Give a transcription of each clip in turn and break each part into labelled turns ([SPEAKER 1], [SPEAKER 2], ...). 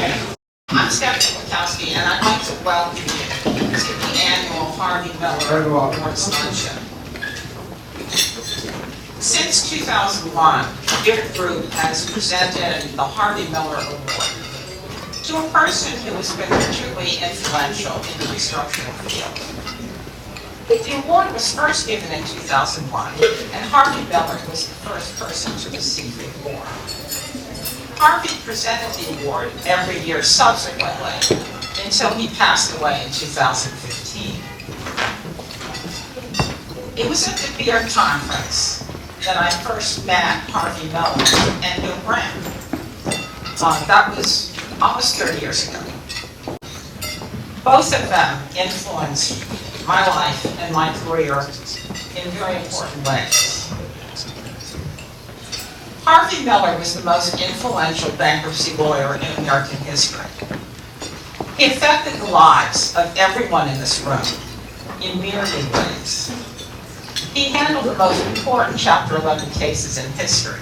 [SPEAKER 1] I'm Stephanie Wachowski, and I'd like to welcome you to the annual Harvey Miller Award Luncheon. Since 2001, Civic Group has presented the Harvey Miller Award to a person who has been particularly influential in the restructuring field. The award was first given in 2001, and Harvey Miller was the first person to receive the award. Harvey presented the award every year subsequently until he passed away in 2015. It was at the beer conference that I first met Harvey Miller and Bill Brandt. That was almost 30 years ago. Both of them influenced my life and my career in very important ways. Harvey Miller was the most influential bankruptcy lawyer in American history. He affected the lives of everyone in this room in myriad ways. He handled the most important Chapter 11 cases in history,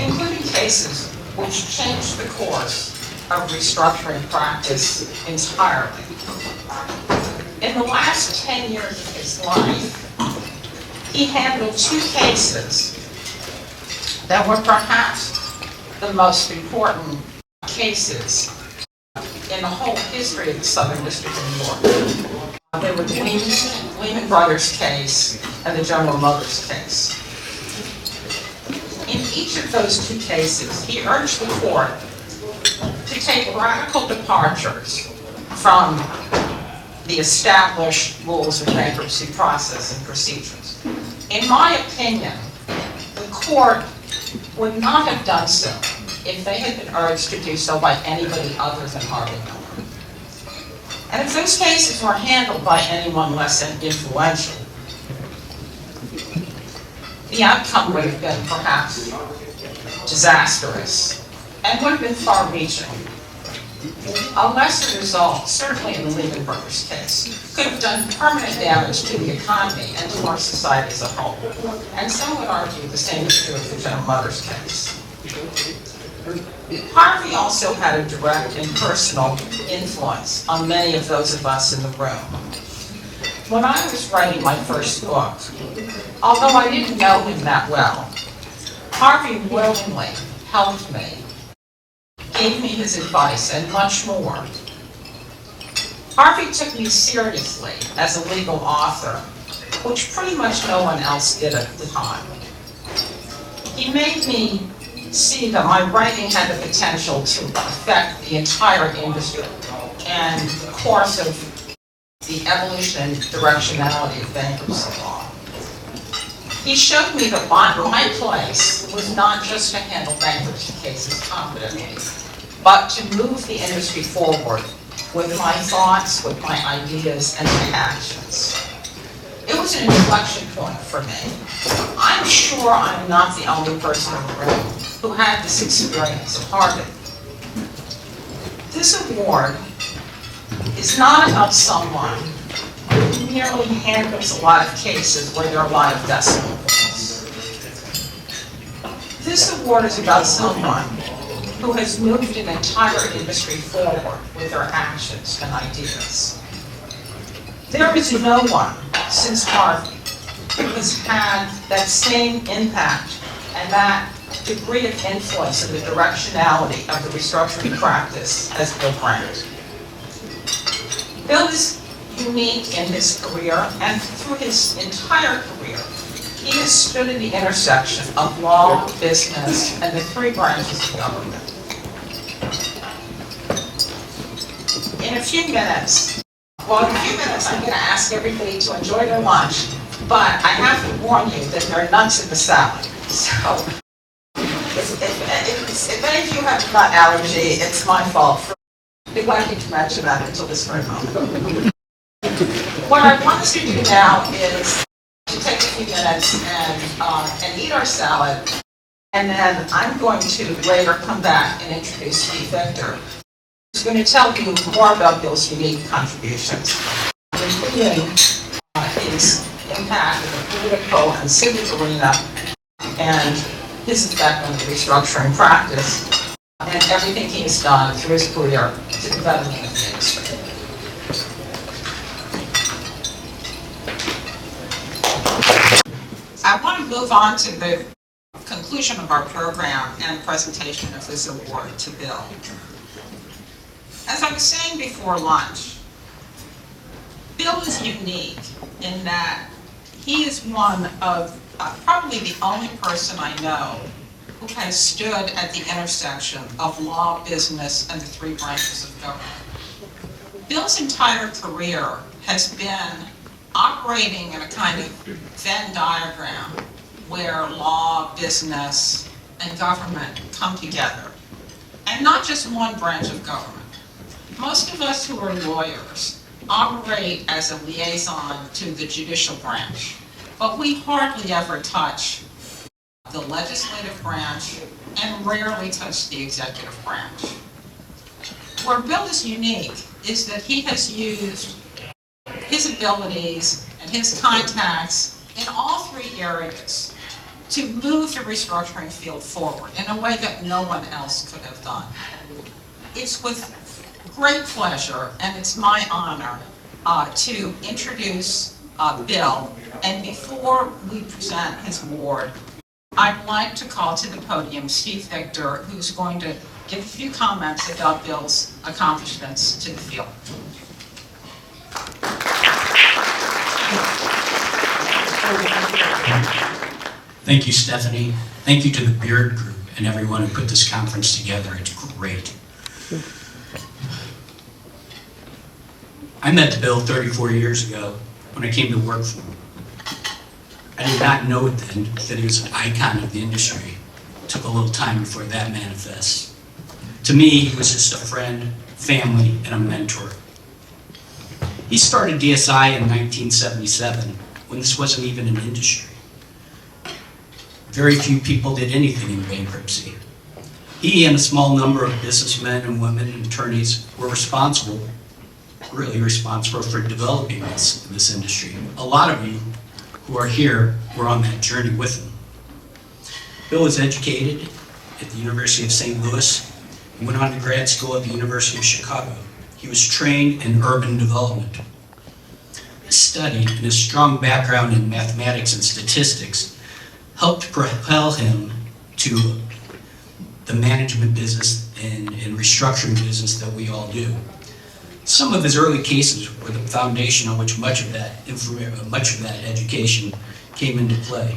[SPEAKER 1] including cases which changed the course of restructuring practice entirely. In the last 10 years of his life, he handled two cases that were perhaps the most important cases in the whole history of the Southern District of New York. They were the Lehman Brothers case and the General Motors case. In each of those two cases, he urged the court to take radical departures from the established rules of bankruptcy process and procedures. In my opinion, the court would not have done so if they had been urged to do so by anybody other than Harvey Miller. And if those cases were handled by anyone less than influential, the outcome would have been perhaps disastrous and would have been far-reaching. A lesser result, certainly in the Lehman Brothers case, could have done permanent damage to the economy and to our society as a whole. And some would argue the same is true of the General Motors case. Harvey also had a direct and personal influence on many of those of us in the room. When I was writing my first book, although I didn't know him that well, Harvey willingly helped me, gave me his advice, and much more. Harvey took me seriously as a legal author, which pretty much no one else did at the time. He made me see that my writing had the potential to affect the entire industry and the course of the evolution and directionality of bankruptcy law. He showed me that my place was not just to handle bankruptcy cases competently, but to move the industry forward with my thoughts, with my ideas, and my actions. It was an inflection point for me. I'm sure I'm not the only person in the room who had this experience of Harvey. This award is not about someone who merely handles a lot of cases where there are a lot of decimal points. This award is about someone who has moved an entire industry forward with their actions and ideas. There is no one since Harvey who has had that same impact and that degree of influence in the directionality of the restructuring practice as Bill Brandt. Bill is unique in his career, and through his entire career, he has stood in the intersection of law, business, and the three branches of government. In a few minutes, I'm going to ask everybody to enjoy their lunch, but I have to warn you that there are nuts in the salad. So, if any of you have a nut allergy, it's my fault for neglecting to mention that until this very moment. What I want us to do now is to take a few minutes and eat our salad, and then I'm going to later come back and introduce Steve Victor, who's going to tell you more about Bill's unique contributions, including his impact in the political and civic arena and his effect on the restructuring practice. and everything he's done through his career to the development of the industry. I want to move on to the conclusion of our program and presentation of this award to Bill. As I was saying before lunch, Bill is unique in that he is one of probably the only person I know who has stood at the intersection of law, business, and the three branches of government. Bill's entire career has been operating in a kind of Venn diagram where law, business, and government come together. And not just one branch of government. Most of us who are lawyers operate as a liaison to the judicial branch, but we hardly ever touch the legislative branch and rarely touch the executive branch. Where Bill is unique is that he has used his abilities and his contacts in all three areas to move the restructuring field forward in a way that no one else could have done. It's with great pleasure, and it's my honor to introduce Bill. And before we present his award, I'd like to call to the podium Steve Victor, who's going to give a few comments about Bill's accomplishments to the field.
[SPEAKER 2] Thank you, Stephanie. Thank you to the Beard Group and everyone who put this conference together. It's great. I met Bill 34 years ago when I came to work for him. I did not know then that he was an icon of the industry. It took a little time before that manifests. To me, he was just a friend, family, and a mentor. He started DSI in 1977 when this wasn't even an industry. Very few people did anything in bankruptcy. He and a small number of businessmen and women and attorneys were really responsible for developing this industry. A lot of you who are here were on that journey with him. Bill was educated at the University of St. Louis and went on to grad school at the University of Chicago. He was trained in urban development. His study and his strong background in mathematics and statistics helped propel him to the management business and restructuring business that we all do. Some of his early cases were the foundation on which much of that education came into play.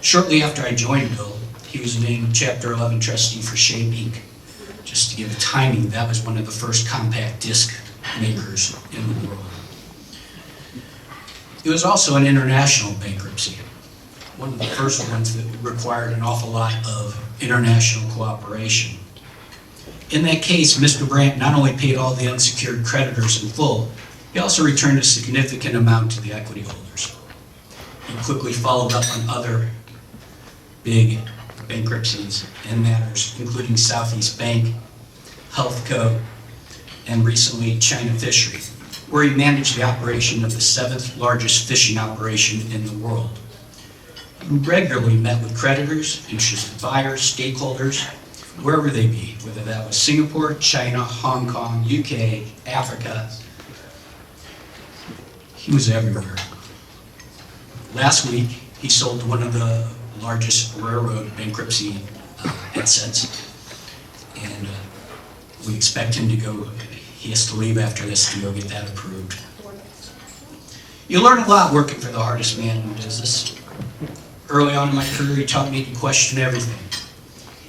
[SPEAKER 2] Shortly after I joined Bill, he was named Chapter 11 Trustee for Shape Inc. Just to give the timing, that was one of the first compact disc makers in the world. It was also an international bankruptcy, one of the first ones that required an awful lot of international cooperation. In that case, Mr. Brandt not only paid all the unsecured creditors in full, he also returned a significant amount to the equity holders. He quickly followed up on other big bankruptcies and matters, including Southeast Bank, Healthco, and recently Chine Fishery, where he managed the operation of the 7th largest fishing operation in the world. He regularly met with creditors, interested buyers, stakeholders, wherever they be, whether that was Singapore, China, Hong Kong, UK, Africa. He was everywhere. Last week, he sold one of the largest railroad bankruptcy assets, and we expect him to go, he has to leave after this to go get that approved. You learn a lot working for the hardest man in business. Early on in my career, he taught me to question everything.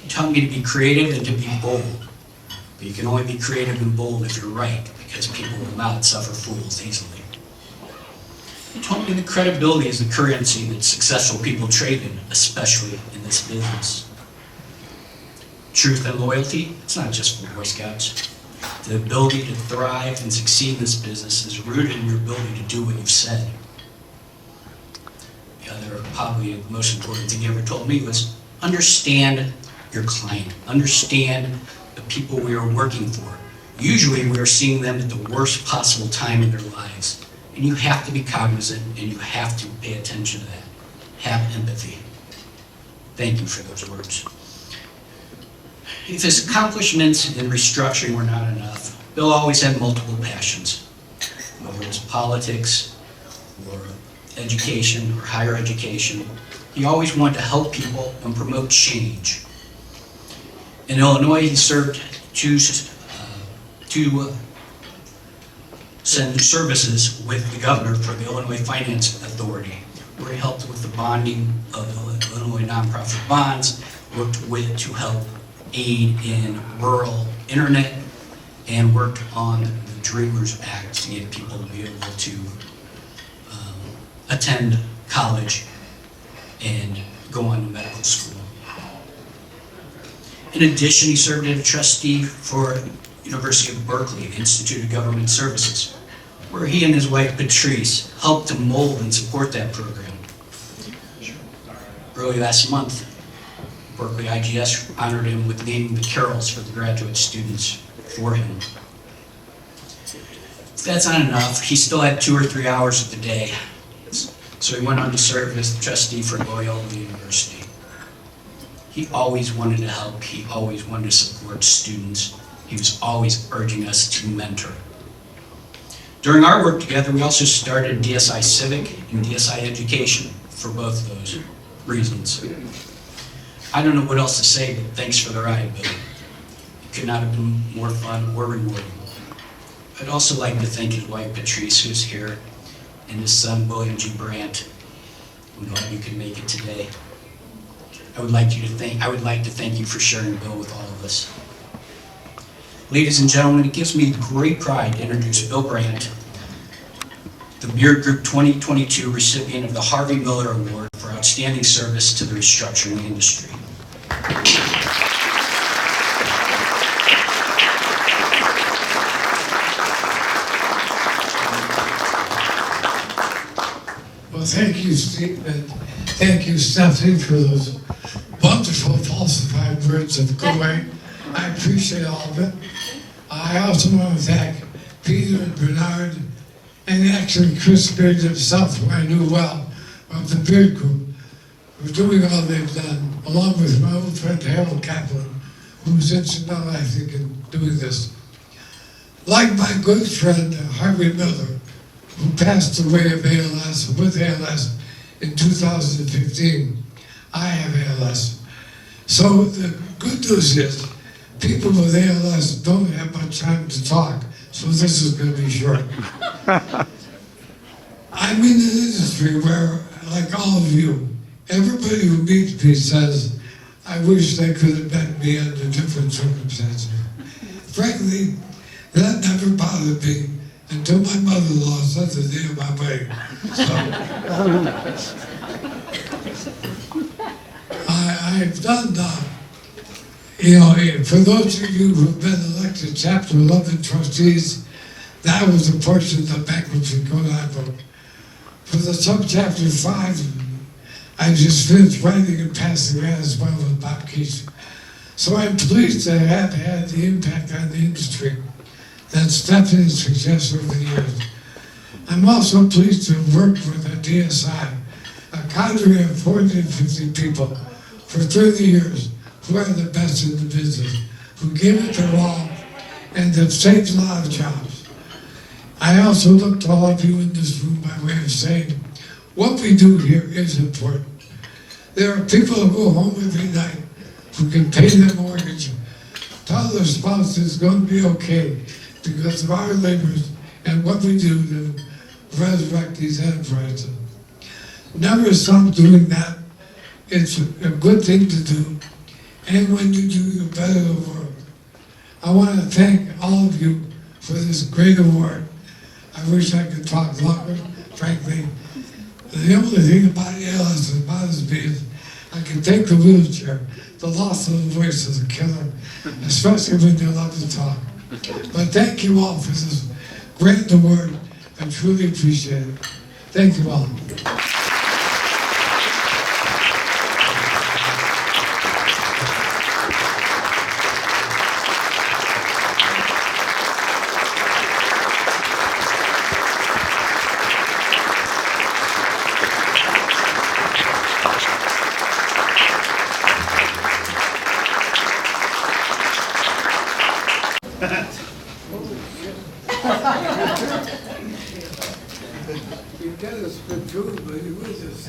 [SPEAKER 2] He taught me to be creative and to be bold. But you can only be creative and bold if you're right, because people will not suffer fools easily. He told me that credibility is the currency that successful people trade in, especially in this business. Truth and loyalty, it's not just for Boy Scouts. The ability to thrive and succeed in this business is rooted in your ability to do what you've said. The other, probably the most important thing he ever told me was understand your client. Understand the people we are working for. Usually we are seeing them at the worst possible time in their lives. And you have to be cognizant and you have to pay attention to that. Have empathy. Thank you for those words. If his accomplishments in restructuring were not enough, Bill always had multiple passions, whether it was politics or education or higher education. He always wanted to help people and promote change. In Illinois, he served two services with the governor for the Illinois Finance Authority, where he helped with the bonding of Illinois nonprofit bonds, worked to help aid in rural internet, and worked on the Dreamers Act to get people to be able to attend college and go on to medical school. In addition, he served as a trustee for University of Berkeley Institute of Government Services, where he and his wife Patrice helped to mold and support that program. Early last month, Berkeley IGS honored him with naming the carols for the graduate students for him. If that's not enough, he still had 2 or 3 hours of the day, so he went on to serve as the trustee for Loyola University. He always wanted to help, he always wanted to support students. He was always urging us to mentor. During our work together, we also started DSI Civic and DSI Education for both of those reasons. I don't know what else to say, but thanks for the ride, Bill. It could not have been more fun or rewarding. I'd also like to thank his wife Patrice, who's here, and his son William G. Brandt. I'm glad you could make it today. I would like to thank you for sharing Bill with all of us. Ladies and gentlemen, it gives me great pride to introduce Bill Brandt, the Beard Group 2022 recipient of the Harvey Miller Award for outstanding service to the restructuring industry.
[SPEAKER 3] Well, thank you, Steve, and thank you, Stephanie, for those wonderful falsified words of Kuwait. I appreciate all of it. I also want to thank Peter and Bernard, and actually Chris Beard himself, who I knew well, of the Beard Group, for doing all they've done, along with my old friend Harold Kaplan, who's instrumental, I think, in doing this. Like my good friend Harvey Miller, who passed away of ALS, with ALS in 2015. I have ALS. So the good news is, people with ALS don't have much time to talk, so this is going to be short. I'm in an industry where, like all of you, everybody who meets me says, I wish they could have met me under different circumstances. Frankly, that never bothered me until my mother-in-law said the day of my wedding. So, I've done, for those of you who have been elected Chapter 11 trustees, that was a portion of the bankruptcy code I wrote. For the Subchapter 5, I just finished writing and passing that as well with Bob Keach. So I'm pleased to have had the impact on the industry that Stephanie suggests over the years. I'm also pleased to have worked with a DSI, a cadre of 450 people for 30 years, who are the best in the business, who give it their all, and have saved a lot of jobs. I also look to all of you in this room by way of saying, what we do here is important. There are people who go home every night who can pay their mortgage, tell their spouse it's going to be okay because of our labors and what we do to resurrect these enterprises. Never stop doing that. It's a good thing to do. And when you do, you better the world. I want to thank all of you for this great award. I wish I could talk longer, frankly. The only thing about ALS that bothers me is I can take the wheelchair. The loss of the voice is a killer, especially when you love to talk. But thank you all for this great award. I truly appreciate it. Thank you all. You tell us the truth, but you was just